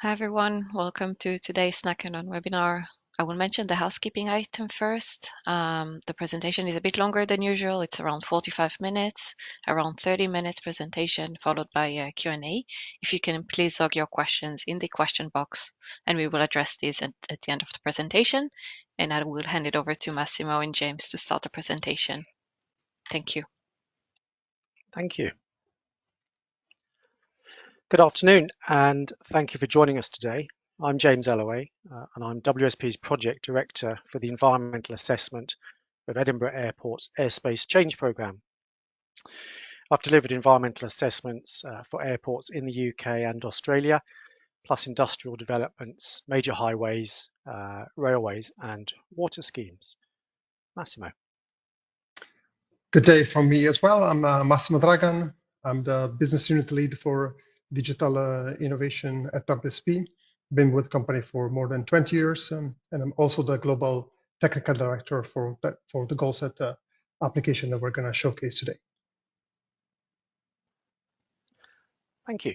Hi everyone, welcome to today's Snack and On webinar. I will mention the housekeeping item first. The presentation is a bit longer than usual. It's around 45 minutes, around 30 minutes presentation, followed by a Q&A. If you can please log your questions in the question box, and we will address these at the end of the presentation. And I will hand it over to Massimo and James to start the presentation. Thank you. Thank you. Good afternoon, and thank you for joining us today. I'm James Ellaway, and I'm WSP's Project Director for the Environmental Assessment of Edinburgh Airport's Airspace Change Programme. I've delivered environmental assessments for airports in the UK and Australia, plus industrial developments, major highways, railways, and water schemes. Massimo. Good day from me as well. I'm Massimo Dragan. I'm the business unit lead for digital innovation at WSP. Been with the company for more than 20 years, and I'm also the global technical director for the GoldSet application that we're going to showcase today. Thank you.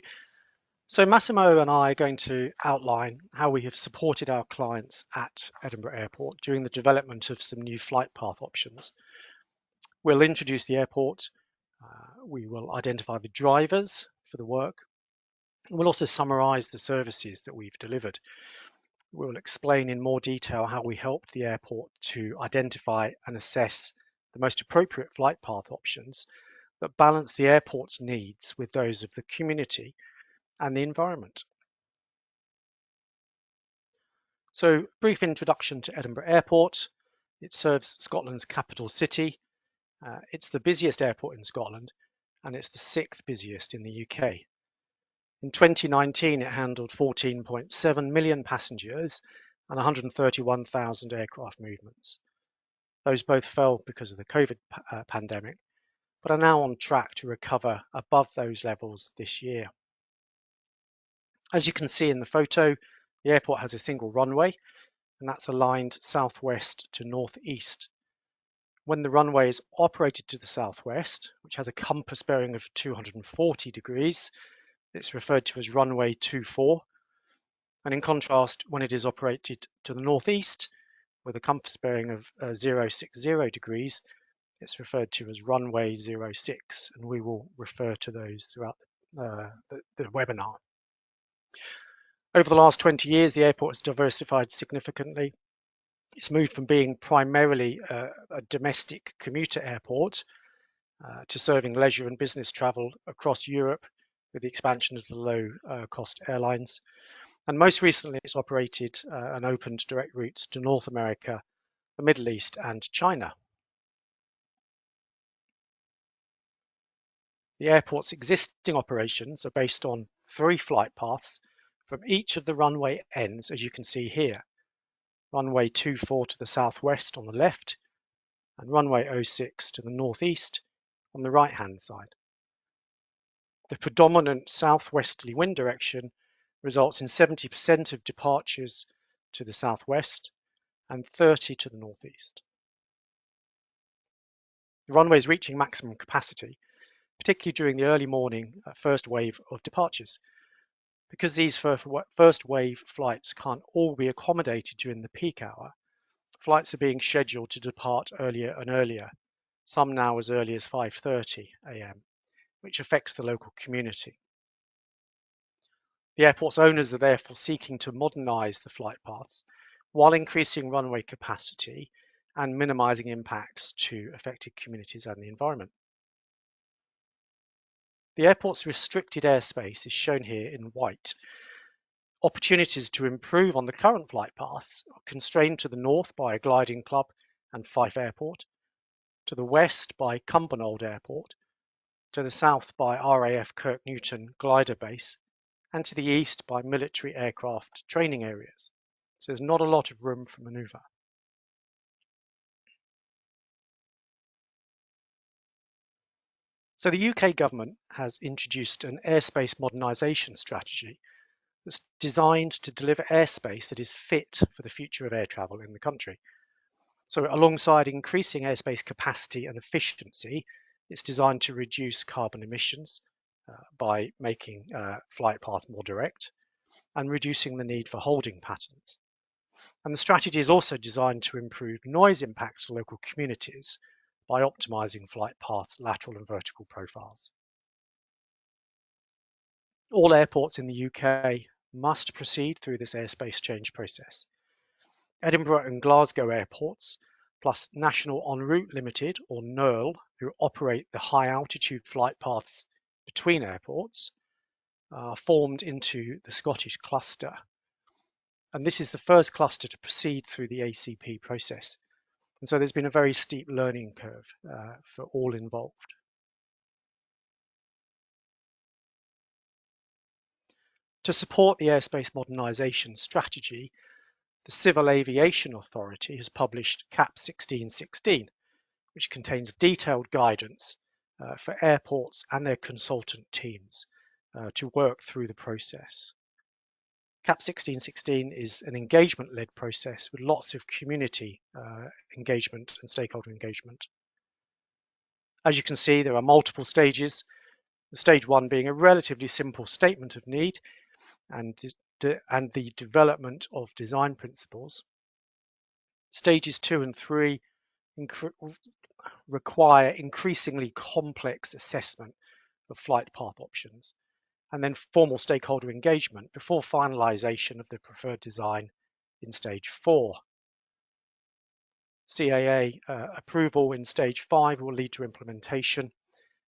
So Massimo and I are going to outline how we have supported our clients at Edinburgh Airport during the development of some new flight path options. We'll introduce the airport, we will identify the drivers for the work, and we'll also summarise the services that we've delivered. We'll explain in more detail how we helped the airport to identify and assess the most appropriate flight path options that balance the airport's needs with those of the community and the environment. So, brief introduction to Edinburgh Airport. It serves Scotland's capital city. It's the busiest airport in Scotland, and it's the 6th busiest in the UK. In 2019, it handled 14.7 million passengers and 131,000 aircraft movements. Those both fell because of the COVID pandemic, but are now on track to recover above those levels this year. As you can see in the photo, the airport has a single runway, and that's aligned southwest to northeast. When the runway is operated to the southwest, which has a compass bearing of 240 degrees, it's referred to as runway 24. And in contrast, when it is operated to the northeast, with a compass bearing of 060 degrees, it's referred to as runway 06, and we will refer to those throughout the webinar. Over the last 20 years, the airport has diversified significantly. It's moved from being primarily a domestic commuter airport to serving leisure and business travel across Europe with the expansion of the low-cost airlines. And most recently, it's operated and opened direct routes to North America, the Middle East, and China. The airport's existing operations are based on 3 flight paths from each of the runway ends, as you can see here. Runway 24 to the southwest on the left, and runway 06 to the northeast on the right-hand side. The predominant southwesterly wind direction results in 70% of departures to the southwest and 30 to the northeast. The runway is reaching maximum capacity, particularly during the early morning first wave of departures. Because these first wave flights can't all be accommodated during the peak hour, flights are being scheduled to depart earlier and earlier, some now as early as 5:30 a.m., which affects the local community. The airport's owners are therefore seeking to modernise the flight paths while increasing runway capacity and minimising impacts to affected communities and the environment. The airport's restricted airspace is shown here in white. Opportunities to improve on the current flight paths are constrained to the north by a gliding club and Fife Airport, to the west by Cumbernauld Airport, to the south by RAF Kirk Newton Glider Base, and to the east by military aircraft training areas. So there's not a lot of room for manoeuvre. So the UK government has introduced an airspace modernisation strategy that's designed to deliver airspace that is fit for the future of air travel in the country. So alongside increasing airspace capacity and efficiency, it's designed to reduce carbon emissions by making flight path more direct, and reducing the need for holding patterns. And the strategy is also designed to improve noise impacts to local communities by optimizing flight paths, lateral and vertical profiles. All airports in the UK must proceed through this airspace change process. Edinburgh and Glasgow airports, plus National En Route Limited, or NERL, who operate the high altitude flight paths between airports, are formed into the Scottish cluster. And this is the first cluster to proceed through the ACP process. And so there's been a very steep learning curve for all involved. To support the airspace modernisation strategy, the Civil Aviation Authority has published CAP 1616, which contains detailed guidance for airports and their consultant teams to work through the process. CAP 1616 is an engagement-led process with lots of community engagement and stakeholder engagement. As you can see, there are multiple stages, stage 1 being a relatively simple statement of need and the development of design principles. Stages 2 and 3 require increasingly complex assessment of flight path options, and then formal stakeholder engagement before finalisation of the preferred design in stage 4. CAA approval in stage 5 will lead to implementation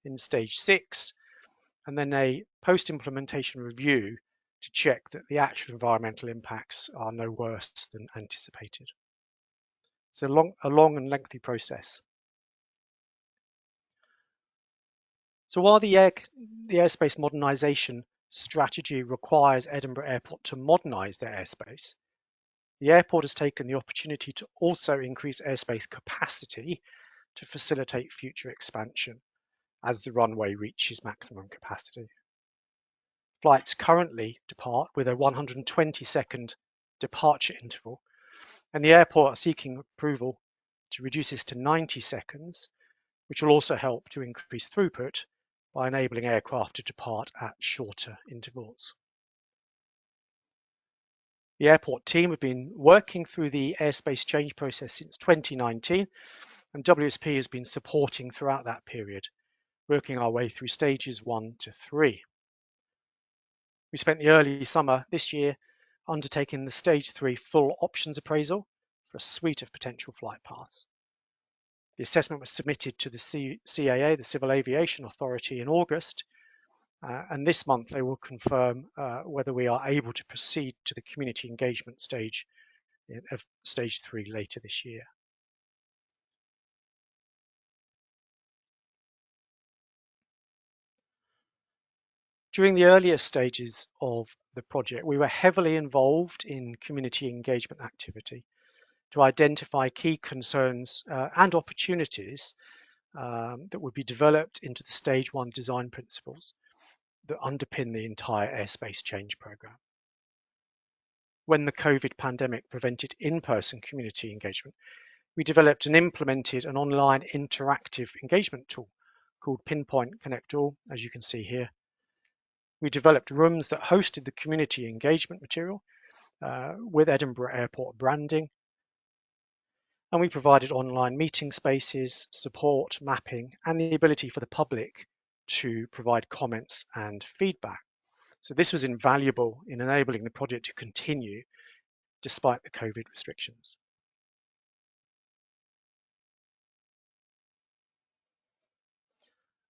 in stage 6, and then a post-implementation review to check that the actual environmental impacts are no worse than anticipated. It's a long and lengthy process. So while the airspace modernisation strategy requires Edinburgh Airport to modernise their airspace, the airport has taken the opportunity to also increase airspace capacity to facilitate future expansion as the runway reaches maximum capacity. Flights currently depart with a 120-second departure interval, and the airport are seeking approval to reduce this to 90 seconds, which will also help to increase throughput by enabling aircraft to depart at shorter intervals. The airport team have been working through the airspace change process since 2019, and WSP has been supporting throughout that period, working our way through stages 1 to 3. We spent the early summer this year undertaking the stage 3 full options appraisal for a suite of potential flight paths. The assessment was submitted to the CAA, the Civil Aviation Authority, in August, and this month they will confirm whether we are able to proceed to the community engagement stage of stage 3 later this year. During the earlier stages of the project, we were heavily involved in community engagement activity to identify key concerns and opportunities that would be developed into the stage 1 design principles that underpin the entire airspace change program. When the COVID pandemic prevented in-person community engagement, we developed and implemented an online interactive engagement tool called Pinpoint Connect All, as you can see here. We developed rooms that hosted the community engagement material with Edinburgh Airport branding, and we provided online meeting spaces, support, mapping, and the ability for the public to provide comments and feedback. So this was invaluable in enabling the project to continue despite the COVID restrictions.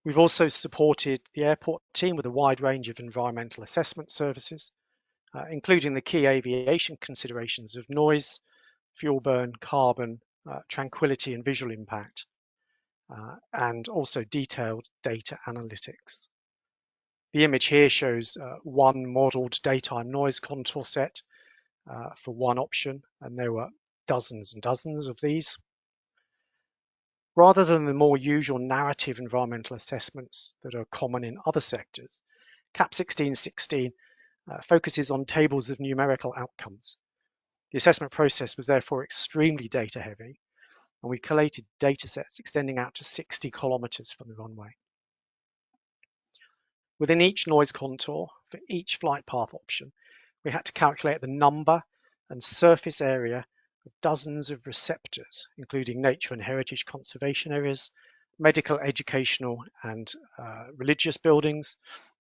We've also supported the airport team with a wide range of environmental assessment services, including the key aviation considerations of noise, fuel burn, carbon, tranquility and visual impact, and also detailed data analytics. The image here shows one modelled daytime noise contour set for one option, and there were dozens and dozens of these. Rather than the more usual narrative environmental assessments that are common in other sectors, CAP 1616 focuses on tables of numerical outcomes. The assessment process was therefore extremely data heavy, and we collated data sets extending out to 60 kilometres from the runway. Within each noise contour for each flight path option, we had to calculate the number and surface area of dozens of receptors, including nature and heritage conservation areas, medical, educational and religious buildings,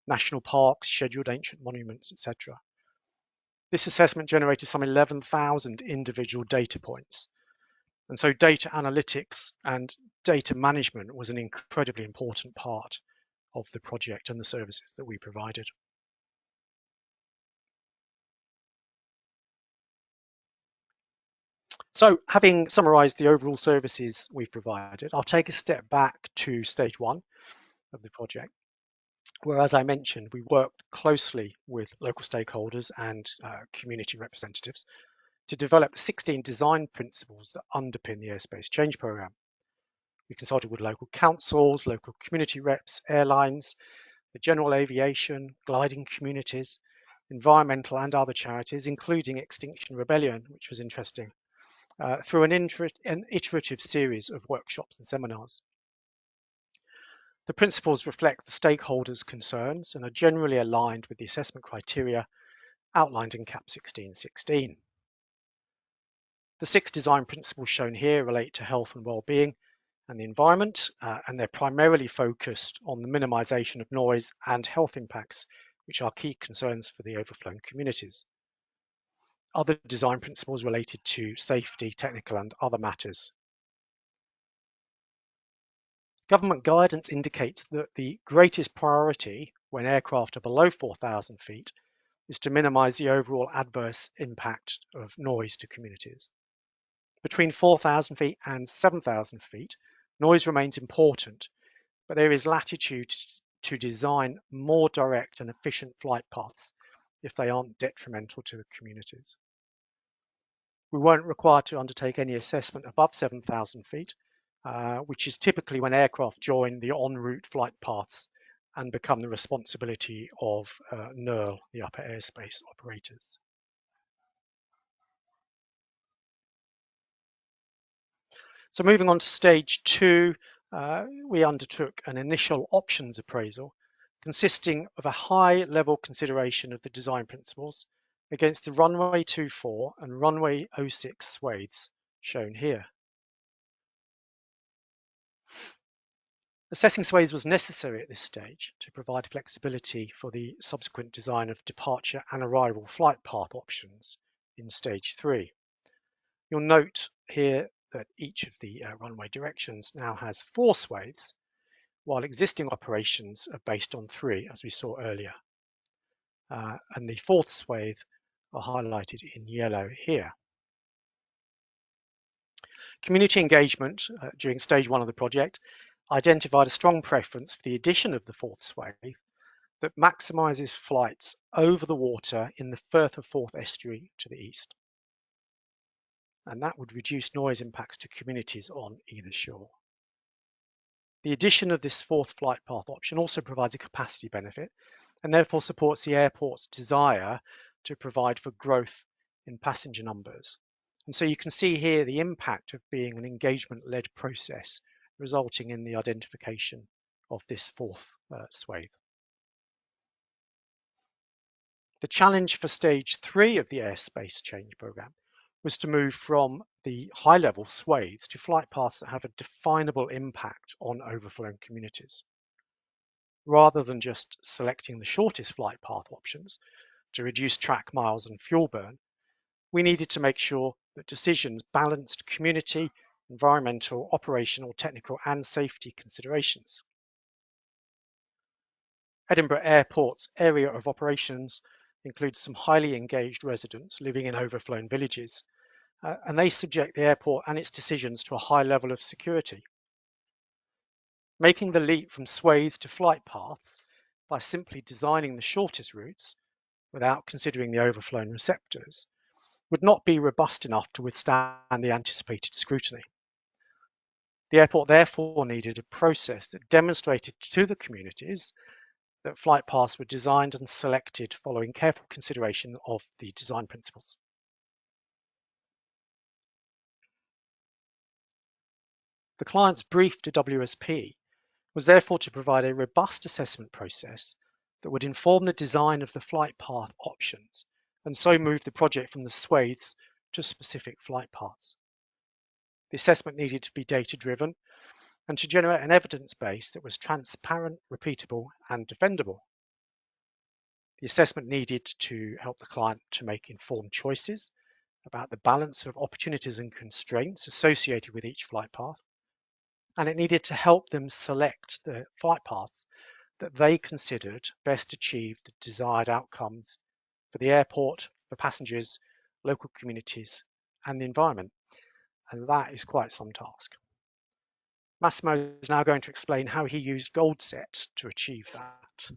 national parks, scheduled ancient monuments, etc. This assessment generated some 11,000 individual data points. And so data analytics and data management was an incredibly important part of the project and the services that we provided. So having summarised the overall services we've provided, I'll take a step back to stage one of the project, where, as I mentioned, we worked closely with local stakeholders and community representatives to develop 16 design principles that underpin the Airspace Change Programme. We consulted with local councils, local community reps, airlines, the general aviation, gliding communities, environmental and other charities, including Extinction Rebellion, which was interesting, through an iterative series of workshops and seminars. The principles reflect the stakeholders' concerns and are generally aligned with the assessment criteria outlined in CAP 1616. The 6 design principles shown here relate to health and well-being and the environment, and they're primarily focused on the minimisation of noise and health impacts, which are key concerns for the overflown communities. Other design principles related to safety, technical and other matters. Government guidance indicates that the greatest priority when aircraft are below 4,000 feet is to minimise the overall adverse impact of noise to communities. Between 4,000 feet and 7,000 feet, noise remains important, but there is latitude to design more direct and efficient flight paths if they aren't detrimental to the communities. We weren't required to undertake any assessment above 7,000 feet, which is typically when aircraft join the en route flight paths and become the responsibility of NERL, the upper airspace operators. So moving on to stage 2, we undertook an initial options appraisal consisting of a high-level consideration of the design principles against the runway 24 and runway 06 swathes shown here. Assessing swathes was necessary at this stage to provide flexibility for the subsequent design of departure and arrival flight path options in stage 3. You'll note here that each of the runway directions now has 4 swathes, while existing operations are based on 3, as we saw earlier. And the 4th swathe are highlighted in yellow here. Community engagement during stage 1 of the project identified a strong preference for the addition of the 4th swathe that maximises flights over the water in the Firth of Forth estuary to the east. And that would reduce noise impacts to communities on either shore. The addition of this 4th flight path option also provides a capacity benefit and therefore supports the airport's desire to provide for growth in passenger numbers. And so you can see here the impact of being an engagement-led process resulting in the identification of this 4th swathe. The challenge for stage 3 of the Airspace Change Programme was to move from the high-level swathes to flight paths that have a definable impact on overflown communities. Rather than just selecting the shortest flight path options to reduce track miles and fuel burn, we needed to make sure that decisions balanced community, environmental, operational, technical and safety considerations. Edinburgh Airport's area of operations includes some highly engaged residents living in overflown villages, and they subject the airport and its decisions to a high level of security. Making the leap from swathes to flight paths by simply designing the shortest routes without considering the overflown receptors would not be robust enough to withstand the anticipated scrutiny. The airport therefore needed a process that demonstrated to the communities that flight paths were designed and selected following careful consideration of the design principles. The client's brief to WSP was therefore to provide a robust assessment process that would inform the design of the flight path options and so move the project from the swathes to specific flight paths. The assessment needed to be data-driven and to generate an evidence base that was transparent, repeatable, and defendable. The assessment needed to help the client to make informed choices about the balance of opportunities and constraints associated with each flight path, and it needed to help them select the flight paths that they considered best achieved the desired outcomes for the airport, for passengers, local communities, and the environment. And that is quite some task. Massimo is now going to explain how he used GoldSet to achieve that.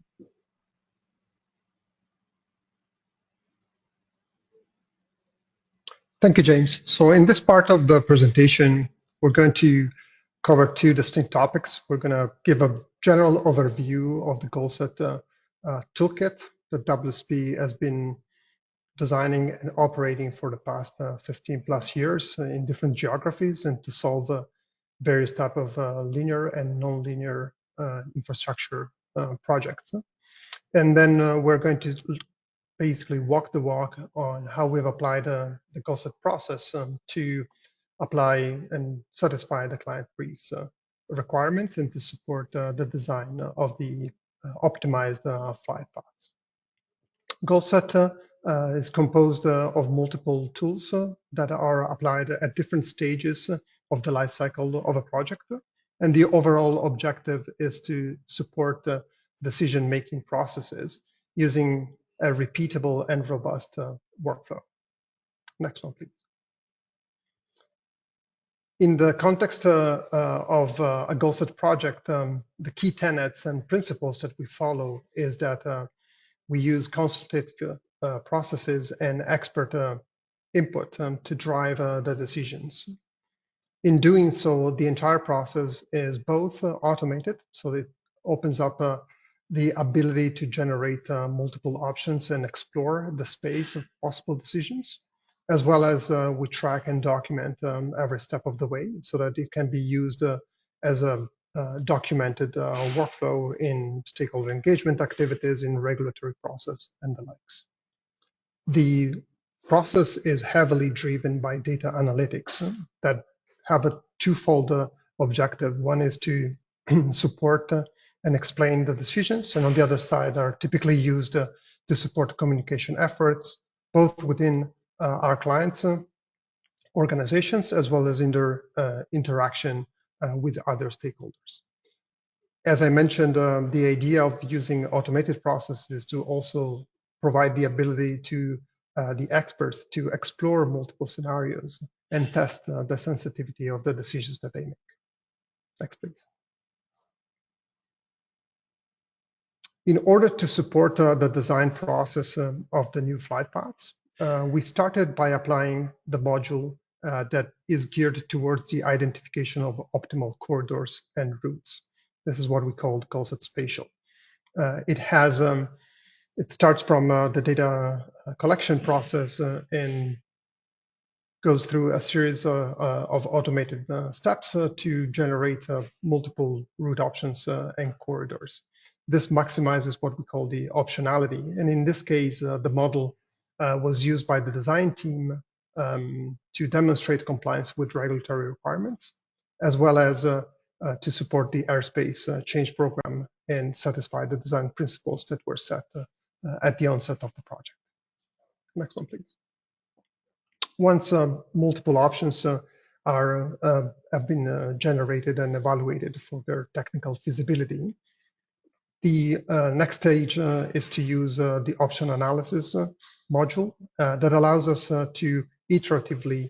Thank you, James. So in this part of the presentation, we're going to cover two distinct topics. We're going to give a general overview of the GoldSet toolkit that WSP has been designing and operating for the past 15 plus years in different geographies and to solve various type of linear and non-linear infrastructure projects. And then we're going to basically walk the walk on how we've applied the GoldSet process to apply and satisfy the client briefs requirements and to support the design of the optimized flight paths. GoldSet is composed of multiple tools that are applied at different stages of the life cycle of a project. And the overall objective is to support decision-making processes using a repeatable and robust workflow. Next one, please. In the context of a GoldSet project, the key tenets and principles that we follow is that we use consultative processes and expert input to drive the decisions. In doing so, the entire process is both automated, so it opens up the ability to generate multiple options and explore the space of possible decisions, as well as we track and document every step of the way so that it can be used as a documented workflow in stakeholder engagement activities, in regulatory process, and the likes. The process is heavily driven by data analytics that have a twofold objective. One is to support and explain the decisions, and on the other side are typically used to support communication efforts, both within our clients' organizations as well as in their interaction with other stakeholders. As I mentioned, the idea of using automated processes to also provide the ability to the experts to explore multiple scenarios and test the sensitivity of the decisions that they make. Next, please. In order to support the design process of the new flight paths, we started by applying the module that is geared towards the identification of optimal corridors and routes. This is what we call GoldSet Spatial. It starts from the data collection process and goes through a series of automated steps to generate multiple route options and corridors. This maximizes what we call the optionality. And in this case, the model was used by the design team to demonstrate compliance with regulatory requirements, as well as to support the Airspace change program and satisfy the design principles that were set at the onset of the project. Next one, please. Once multiple options have been generated and evaluated for their technical feasibility, the next stage is to use the option analysis module that allows us to iteratively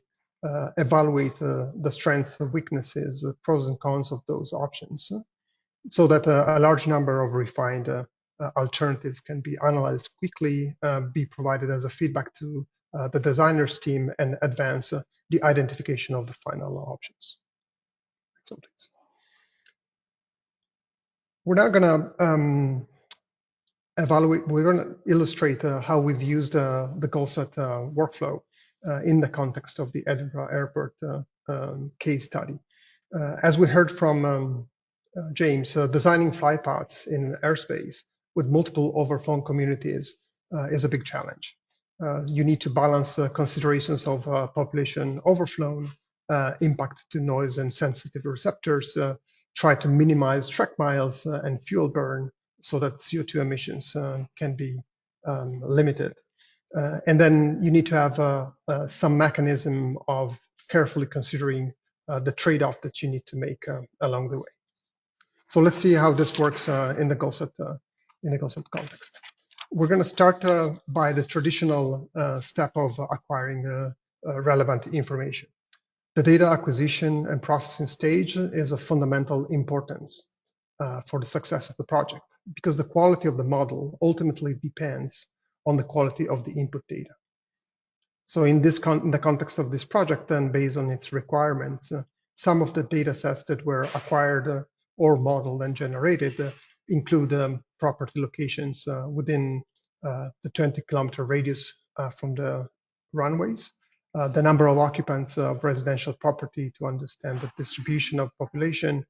evaluate the strengths and weaknesses, pros and cons of those options, so that a large number of refined alternatives can be analyzed quickly, be provided as a feedback to the designers team, and advance the identification of the final options. So please. We're now going to illustrate how we've used the GoldSet workflow in the context of the Edinburgh Airport case study. As we heard from James, designing flight paths in airspace with multiple overflown communities is a big challenge. you need to balance considerations of population overflow, impact to noise and sensitive receptors, try to minimize track miles and fuel burn so that CO2 emissions can be limited. And then you need to have some mechanism of carefully considering the trade-off that you need to make along the way. So let's see how this works in the GoldSet context. We're going to start by the traditional step of acquiring relevant information. The data acquisition and processing stage is of fundamental importance for the success of the project, because the quality of the model ultimately depends on the quality of the input data. So in the context of this project, then based on its requirements, some of the data sets that were acquired or modeled and generated include property locations within the 20-kilometer radius from the runways, the number of occupants of residential property to understand the distribution of population,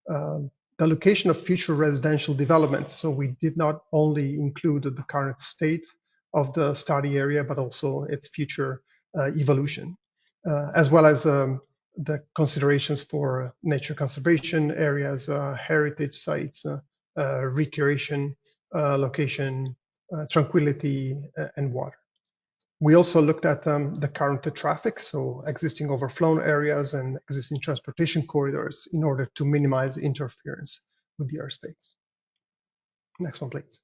the location of future residential developments. So we did not only include the current state of the study area, but also its future evolution, as well as the considerations for nature conservation areas, heritage sites, recreation, location, tranquility, and water. We also looked at the current traffic, so existing overflown areas and existing transportation corridors in order to minimize interference with the airspace. Next one, please.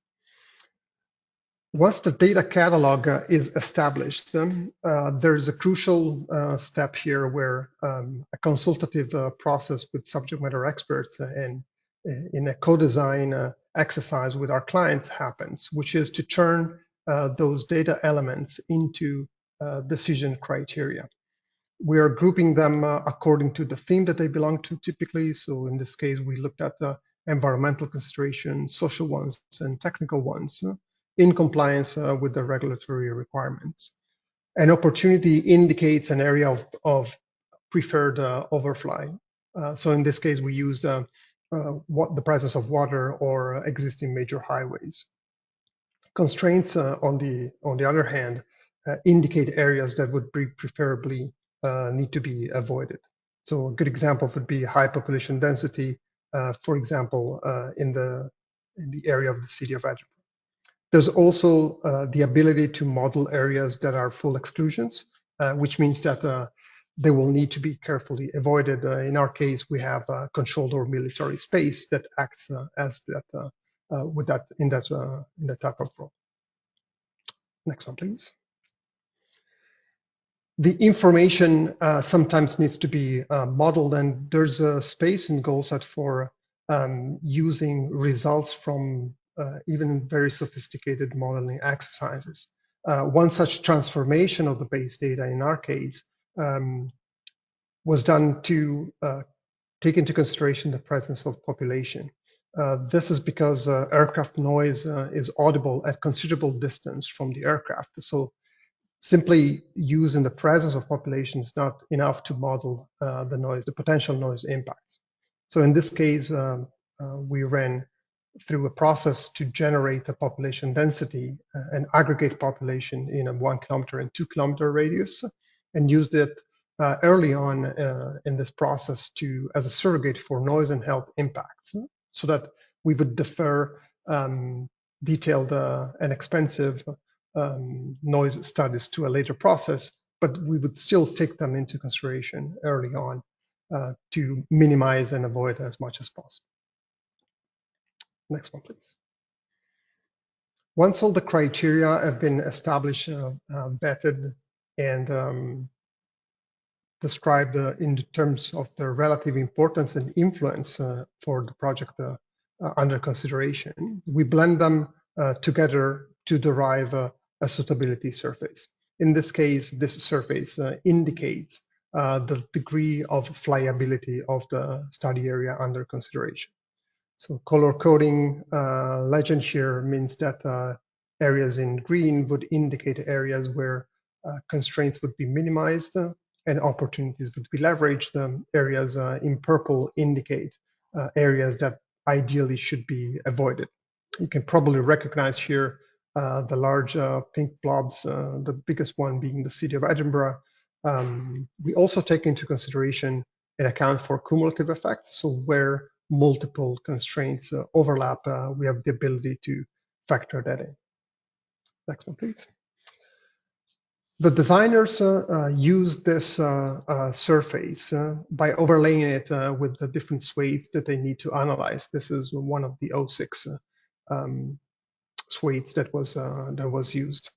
Once the data catalog is established, there is a crucial step here where a consultative process with subject matter experts and in a co-design exercise with our clients happens, which is to turn those data elements into decision criteria. We are grouping them according to the theme that they belong to typically. So in this case, we looked at environmental considerations, social ones, and technical ones in compliance with the regulatory requirements. An opportunity indicates an area of preferred overfly. So in this case, we used the presence of water or existing major highways. Constraints, on the other hand, indicate areas that would be preferably need to be avoided. So a good example would be high population density, for example, in the area of the city of Edinburgh. There's also the ability to model areas that are full exclusions, which means that they will need to be carefully avoided. In our case, we have controlled or military space that acts as that in that type of role. Next one, please. The information sometimes needs to be modeled, and there's a space in GoldSet for using results from even very sophisticated modeling exercises. One such transformation of the base data in our case was done to take into consideration the presence of population. This is because aircraft noise is audible at considerable distance from the aircraft. So simply using the presence of population is not enough to model the noise, the potential noise impacts. So in this case, we ran through a process to generate a population density and aggregate population in a 1 kilometer and 2 kilometer radius, and used it early on in this process as a surrogate for noise and health impacts, so that we would defer detailed and expensive noise studies to a later process, but we would still take them into consideration early on to minimize and avoid as much as possible. Next one, please. Once all the criteria have been established, vetted, and described in terms of their relative importance and influence for the project under consideration, we blend them together to derive a suitability surface. In this case, this surface indicates the degree of flyability of the study area under consideration. So color coding legend here means that areas in green would indicate areas where constraints would be minimized and opportunities would be leveraged. Areas in purple indicate areas that ideally should be avoided. You can probably recognize here the large pink blobs, the biggest one being the city of Edinburgh. We also take into consideration and account for cumulative effects. So where multiple constraints overlap, we have the ability to factor that in. Next one, please. The designers use this surface by overlaying it with the different swathes that they need to analyze. This is one of the 06 swathes that was used.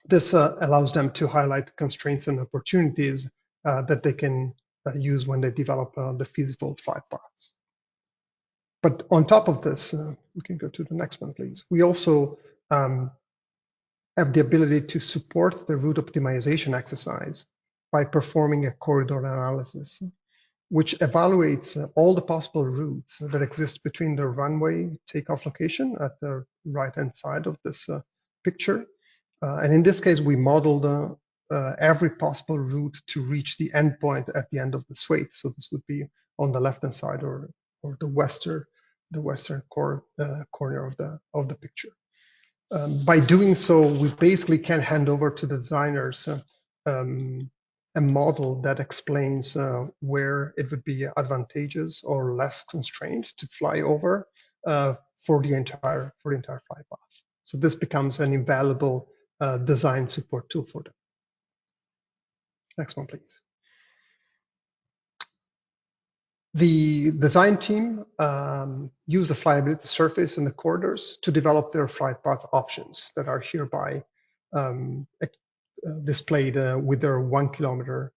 This allows them to highlight constraints and opportunities that they can use when they develop the feasible flight paths. But on top of this, we can go to the next one, please. We also have the ability to support the route optimization exercise by performing a corridor analysis, which evaluates all the possible routes that exist between the runway takeoff location at the right-hand side of this picture. And in this case, we modeled every possible route to reach the endpoint at the end of the swathe. So this would be on the left-hand side or the western corner of the picture. By doing so, we basically can hand over to the designers a model that explains where it would be advantageous or less constrained to fly over for the entire flight path. So this becomes an invaluable design support tool for them. Next one, please. The design team use the flyability surface and the corridors to develop their flight path options that are hereby displayed with their 1 kilometer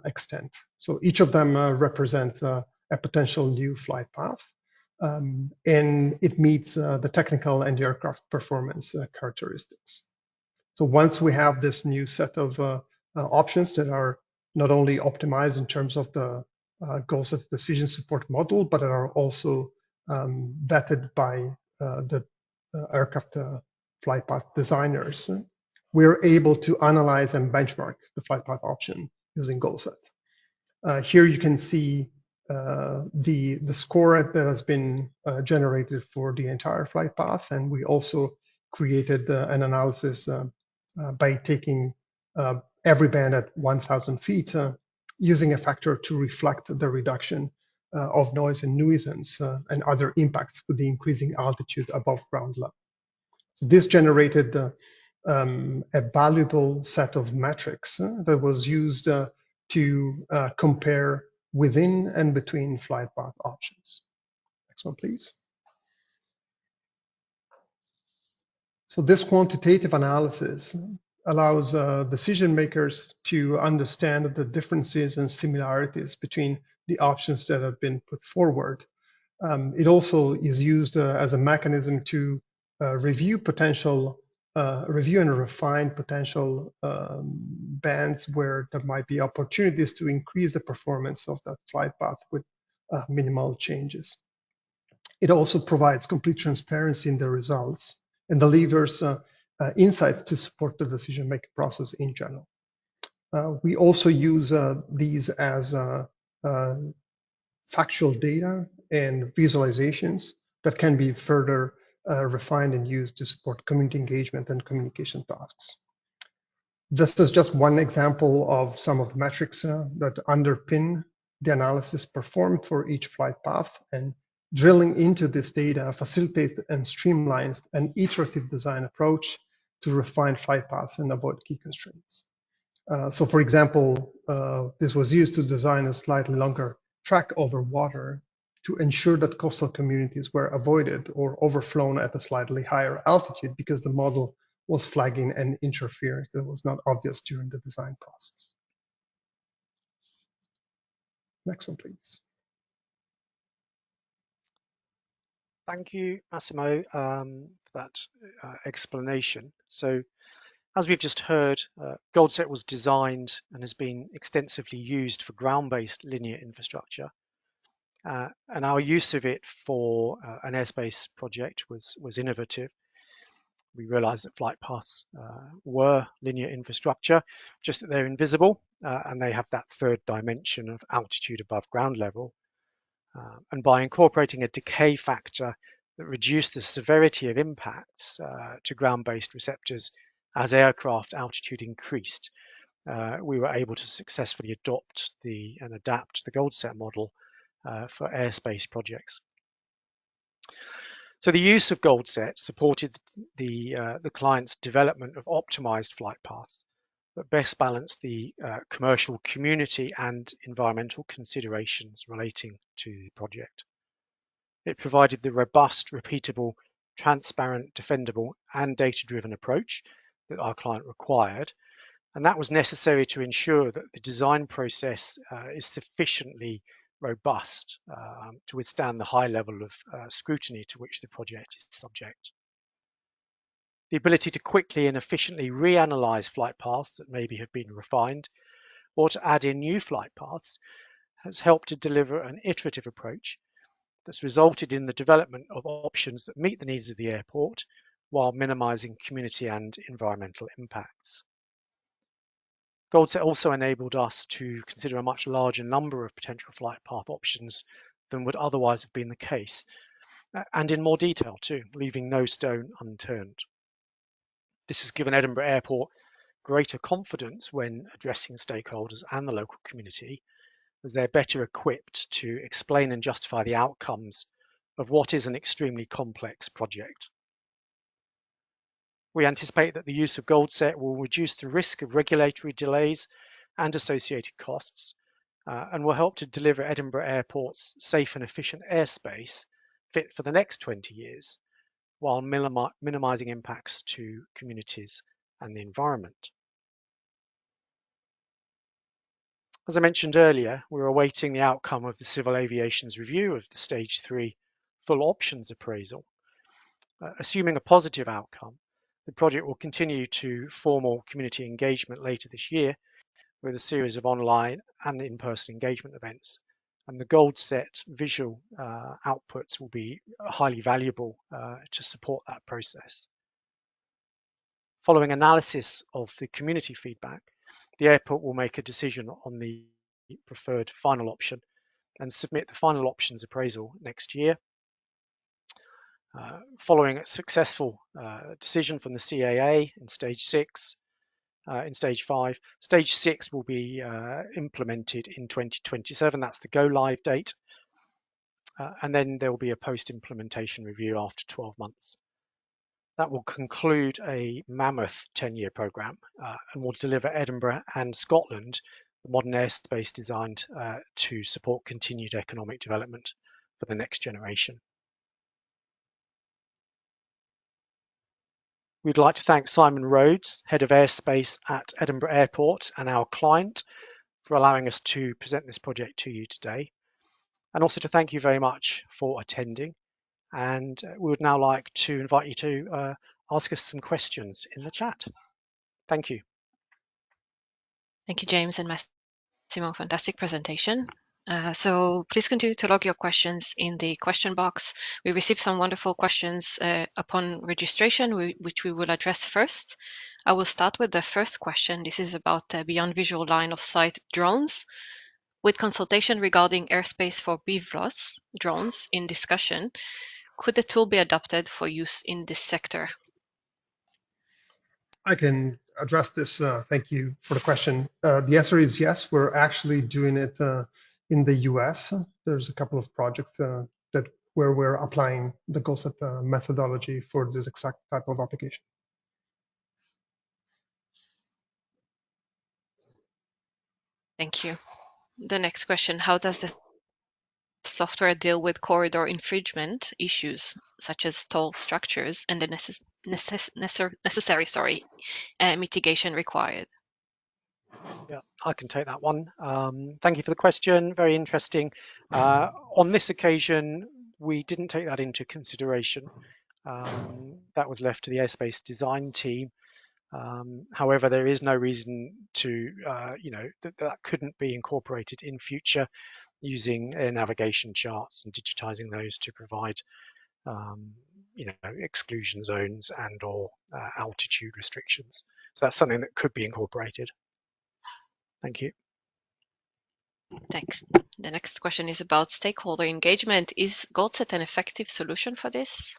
extent. So each of them represents a potential new flight path, and it meets the technical and the aircraft performance characteristics. So once we have this new set of options that are not only optimized in terms of the GoldSet decision support model, but are also vetted by the aircraft flight path designers, we're able to analyze and benchmark the flight path option using GoldSet. Here you can see the score that has been generated for the entire flight path, and we also created an analysis by taking every band at 1,000 feet, using a factor to reflect the reduction of noise and nuisance and other impacts with the increasing altitude above ground level. So this generated a valuable set of metrics that was used to compare within and between flight path options. Next one, please. So this quantitative analysis allows decision makers to understand the differences and similarities between the options that have been put forward. It also is used as a mechanism to review and refine potential bands where there might be opportunities to increase the performance of that flight path with minimal changes. It also provides complete transparency in the results and delivers insights to support the decision-making process in general. We also use these as factual data and visualizations that can be further refined and used to support community engagement and communication tasks. This is just one example of some of the metrics that underpin the analysis performed for each flight path, and drilling into this data facilitates and streamlines an iterative design approach to refine flight paths and avoid key constraints. So for example, this was used to design a slightly longer track over water to ensure that coastal communities were avoided or overflown at a slightly higher altitude because the model was flagging an interference that was not obvious during the design process. Next one, please. Thank you, Massimo, for that explanation. So, as we've just heard, GoldSet was designed and has been extensively used for ground-based linear infrastructure. And our use of it for an airspace project was innovative. We realized that flight paths were linear infrastructure, just that they're invisible, and they have that third dimension of altitude above ground level. And by incorporating a decay factor that reduced the severity of impacts to ground-based receptors as aircraft altitude increased. We were able to successfully adopt and adapt the GoldSet model for airspace projects. So the use of GoldSet supported the client's development of optimized flight paths that best balance the commercial, community and environmental considerations relating to the project. It provided the robust, repeatable, transparent, defendable and data-driven approach that our client required, and that was necessary to ensure that the design process is sufficiently robust to withstand the high level of scrutiny to which the project is subject. The ability to quickly and efficiently reanalyze flight paths that maybe have been refined or to add in new flight paths has helped to deliver an iterative approach that's resulted in the development of options that meet the needs of the airport while minimizing community and environmental impacts. GoldSet also enabled us to consider a much larger number of potential flight path options than would otherwise have been the case, and in more detail too, leaving no stone unturned. This has given Edinburgh Airport greater confidence when addressing stakeholders and the local community, as they're better equipped to explain and justify the outcomes of what is an extremely complex project. We anticipate that the use of GoldSet will reduce the risk of regulatory delays and associated costs, and will help to deliver Edinburgh Airport's safe and efficient airspace fit for the next 20 years, while minimizing impacts to communities and the environment. As I mentioned earlier, we're awaiting the outcome of the Civil Aviation's review of the Stage 3 full options appraisal. Assuming a positive outcome, the project will continue to formal community engagement later this year with a series of online and in-person engagement events. And the GoldSet visual outputs will be highly valuable to support that process. Following analysis of the community feedback, the airport will make a decision on the preferred final option and submit the final options appraisal next year. Following a successful decision from the CAA in Stage 6, in Stage 5, Stage 6 will be implemented in 2027. That's the go live date. And then there will be a post-implementation review after 12 months. That will conclude a mammoth 10-year programme and will deliver Edinburgh and Scotland the modern airspace designed to support continued economic development for the next generation. We'd like to thank Simon Rhodes, Head of Airspace at Edinburgh Airport, and our client for allowing us to present this project to you today. And also to thank you very much for attending. And we would now like to invite you to ask us some questions in the chat. Thank you. Thank you, James and Massimo. Fantastic presentation. So please continue to log your questions in the question box. We received some wonderful questions upon registration, which we will address first. I will start with the first question. This is about beyond visual line of sight drones. With consultation regarding airspace for BVLOS drones in discussion, could the tool be adopted for use in this sector? I can address this. Thank you for the question. The answer is yes. We're actually doing it in the US. There's a couple of projects where we're applying the GoldSet methodology for this exact type of application. Thank you. The next question, how does the software deal with corridor infringement issues, such as tall structures and the necessary mitigation required? Yeah, I can take that one. Thank you for the question. Very interesting. On this occasion, we didn't take that into consideration. That was left to the airspace design team. However, there is no reason to, that couldn't be incorporated in future using air navigation charts and digitizing those to provide, exclusion zones and or altitude restrictions. So that's something that could be incorporated. Thank you. Next, the next question is about stakeholder engagement. Is GoldSet an effective solution for this?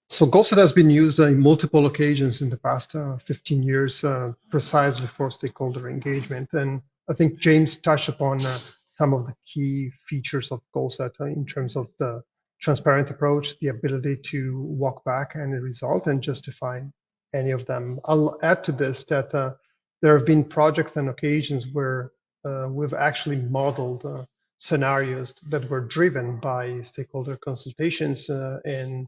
So GoldSet has been used in multiple occasions in the past 15 years, precisely for stakeholder engagement. And I think James touched upon some of the key features of GoldSet in terms of the transparent approach, the ability to walk back any result and justify any of them. I'll add to this that there have been projects and occasions where we've actually modeled scenarios that were driven by stakeholder consultations and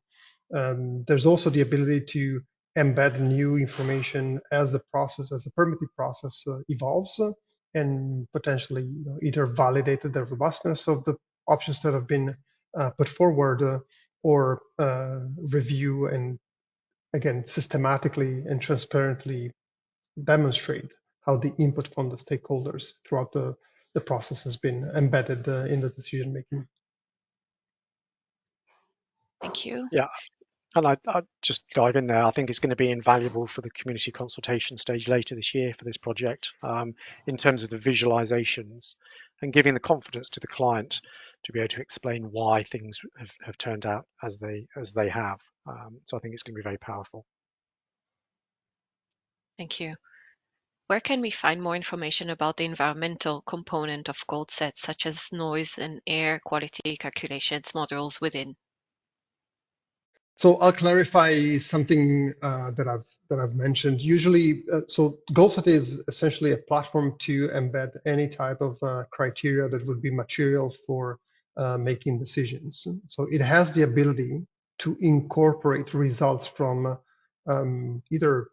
there's also the ability to embed new information as the process, as the permitting process evolves, and potentially either validate the robustness of the options that have been put forward, or review and again systematically and transparently demonstrate how the input from the stakeholders throughout the process has been embedded in the decision making. Thank you. Yeah, and I'd just dive in there. I think it's going to be invaluable for the community consultation stage later this year for this project, in terms of the visualizations and giving the confidence to the client to be able to explain why things have turned out as they have. So I think it's going to be very powerful. Thank you. Where can we find more information about the environmental component of GoldSet, such as noise and air quality calculations models within? So I'll clarify something that I've mentioned. Usually, so GoldSet is essentially a platform to embed any type of criteria that would be material for making decisions. So it has the ability to incorporate results from either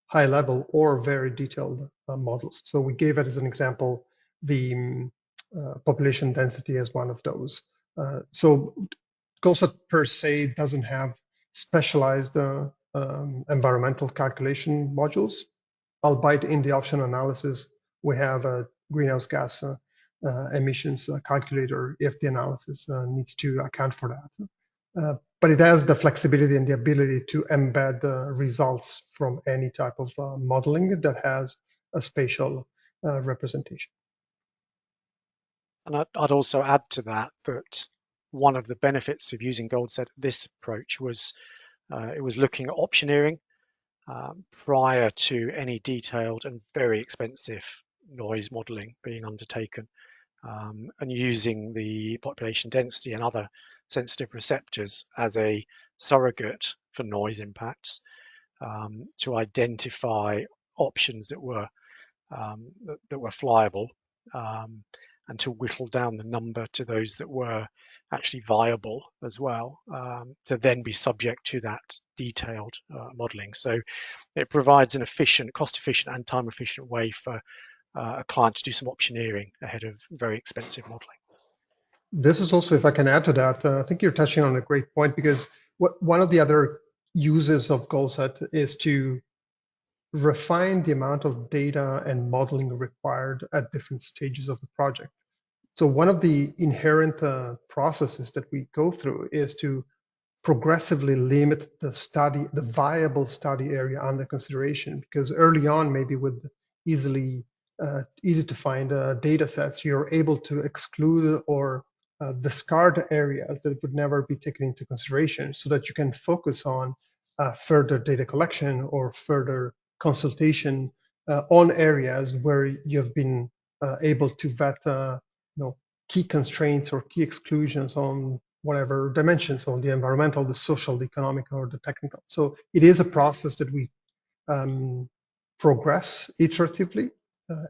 high level or very detailed models. So we gave it as an example, the population density as one of those. So GoldSet per se doesn't have specialized environmental calculation modules, albeit in the option analysis, we have a greenhouse gas emissions calculator if the analysis needs to account for that. But it has the flexibility and the ability to embed results from any type of modeling that has a spatial representation. And I'd also add to that one of the benefits of using GoldSet, this approach, was it was looking at optioneering prior to any detailed and very expensive noise modeling being undertaken, and using the population density and other sensitive receptors as a surrogate for noise impacts, to identify options that were flyable, and to whittle down the number to those that were actually viable as well, to then be subject to that detailed modeling. So it provides an efficient, cost-efficient and time-efficient way for a client to do some optioneering ahead of very expensive modeling. This is also, if I can add to that, I think you're touching on a great point, because one of the other uses of GoldSet is to refine the amount of data and modeling required at different stages of the project. So one of the inherent processes that we go through is to progressively limit the viable study area under consideration, because early on, maybe with easy to find data sets, you're able to exclude or discard areas that would never be taken into consideration, so that you can focus on further data collection or further consultation on areas where you've been able to vet key constraints or key exclusions on whatever dimensions, on the environmental, the social, the economic, or the technical. So it is a process that we progress iteratively,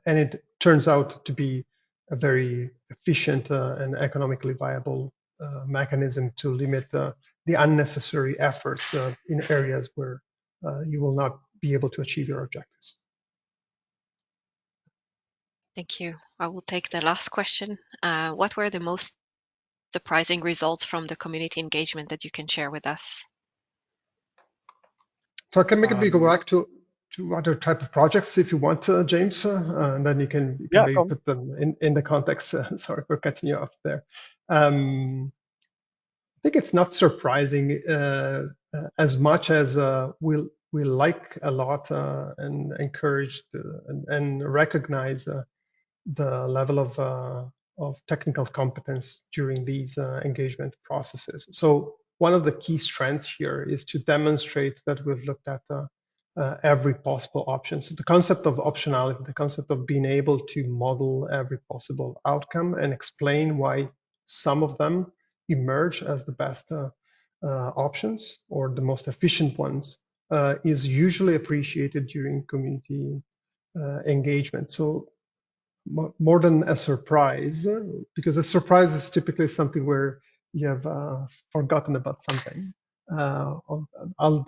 and it turns out to be a very efficient and economically viable mechanism to limit the unnecessary efforts in areas where you will not be able to achieve your objectives. Thank you. I will take the last question. What were the most surprising results from the community engagement that you can share with us? So I can maybe go back to other type of projects if you want, James, and then you can maybe put them in the context. Sorry for cutting you off there. I think it's not surprising as much as we like a lot and encourage and recognize the level of technical competence during these engagement processes. So one of the key strengths here is to demonstrate that we've looked at every possible option. So the concept of optionality, the concept of being able to model every possible outcome and explain why some of them emerge as the best options or the most efficient ones is usually appreciated during community engagement. So more than a surprise, because a surprise is typically something where you have forgotten about something.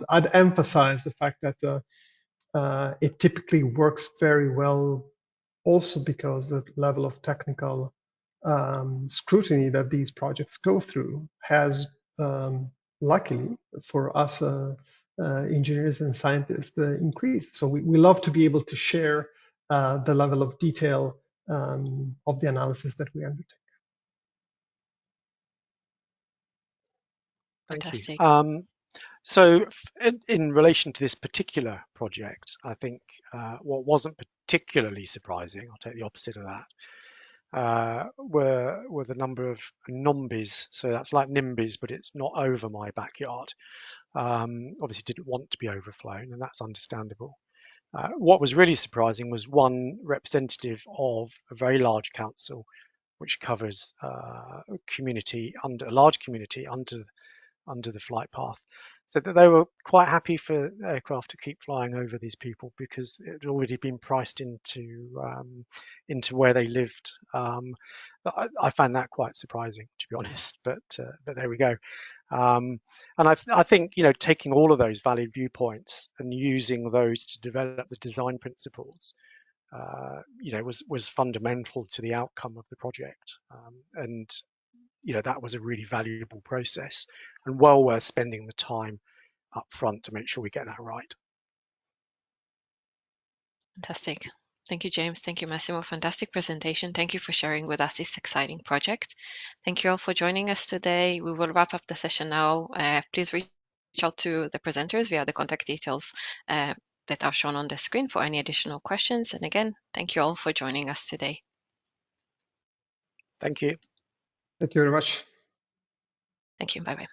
I'd emphasize the fact that it typically works very well also because the level of technical scrutiny that these projects go through has, luckily for us engineers and scientists, increased. So we love to be able to share the level of detail of the analysis that we undertake. Thank you. Fantastic. So in relation to this particular project, I think what wasn't particularly surprising, I'll take the opposite of that, were the number of NIMBYs. So that's like NIMBYs, but it's not over my backyard. Obviously didn't want to be overflown, and that's understandable. What was really surprising was one representative of a very large council, which covers a large community under the flight path, said that they were quite happy for aircraft to keep flying over these people because it had already been priced into where they lived. I found that quite surprising, to be honest, but there we go. And I think taking all of those valid viewpoints and using those to develop the design principles, was fundamental to the outcome of the project, and that was a really valuable process and well worth spending the time up front to make sure we get that right. Fantastic. Thank you, James. Thank you, Massimo. Fantastic presentation. Thank you for sharing with us this exciting project. Thank you all for joining us today. We will wrap up the session now. Please reach out to the presenters via the contact details that are shown on the screen for any additional questions. And again, thank you all for joining us today. Thank you. Thank you very much. Thank you. Bye-bye.